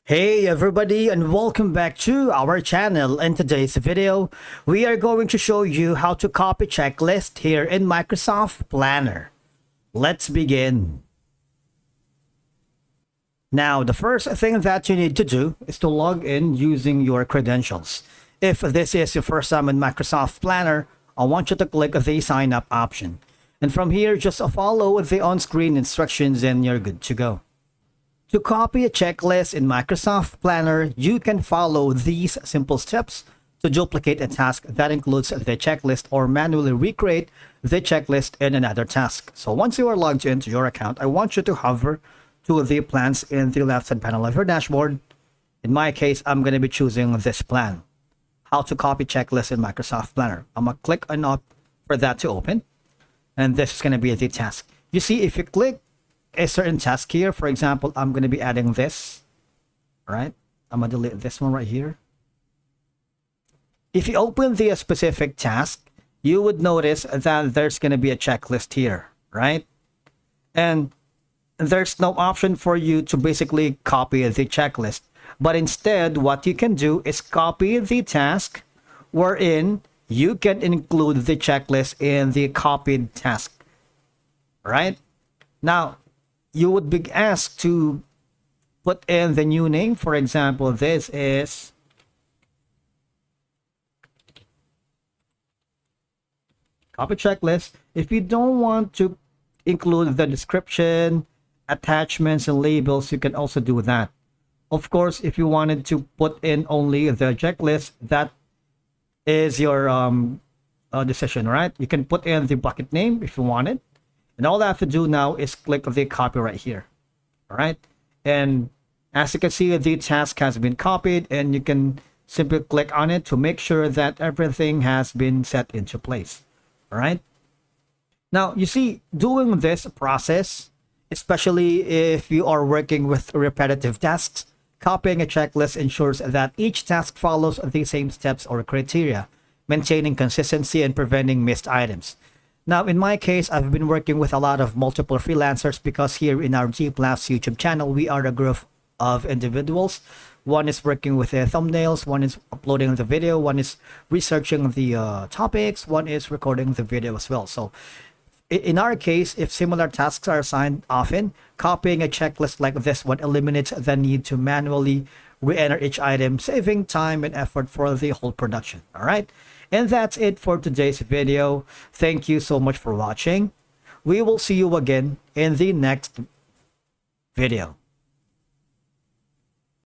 Hey everybody, and welcome back to our channel. In today's video, we are going to show you how to copy checklist here in Microsoft Planner. Let's begin. Now, the first thing that you need to do is to log in using your credentials. If this is your first time in Microsoft Planner, I want you to click the sign up option. And from here, just follow the on-screen instructions and you're good to go. To copy a checklist in Microsoft Planner, you can follow these simple steps to duplicate a task that includes the checklist or manually recreate the checklist in another task. So once you are logged into your account, I want you to hover to the plans in the left-hand panel of your dashboard. In my case, I'm going to be choosing this plan, how to copy checklist in Microsoft Planner. I'm going to click on up for that to open, and this is going to be the task. You see, if you click a certain task here, for example, I'm going to be adding this, right? I'm going to delete this one right here. If you open the specific task, you would notice that there's going to be a checklist here, right? And there's no option for you to basically copy the checklist. But instead, what you can do is copy the task wherein you can include the checklist in the copied task, right? Now, you would be asked to put in the new name. For example, this is copy checklist. If you don't want to include the description, attachments, and labels, you can also do that. Of course, if you wanted to put in only the checklist, that is your decision, right? You can put in the bucket name if you want it. And all I have to do now is click the copy right here. All right. And as you can see, the task has been copied, and you can simply click on it to make sure that everything has been set into place. All right. Now, you see, doing this process, especially if you are working with repetitive tasks, copying a checklist ensures that each task follows the same steps or criteria, maintaining consistency and preventing missed items. Now, in my case, I've been working with a lot of multiple freelancers because here in our G Plus YouTube channel, we are a group of individuals. One is working with the thumbnails, one is uploading the video, one is researching the topics, one is recording the video as well. So in our case, if similar tasks are assigned often, copying a checklist like this one eliminates the need to manually re-enter each item, saving time and effort for the whole production. All right. And that's it for today's video. Thank you so much for watching. We will see you again in the next video.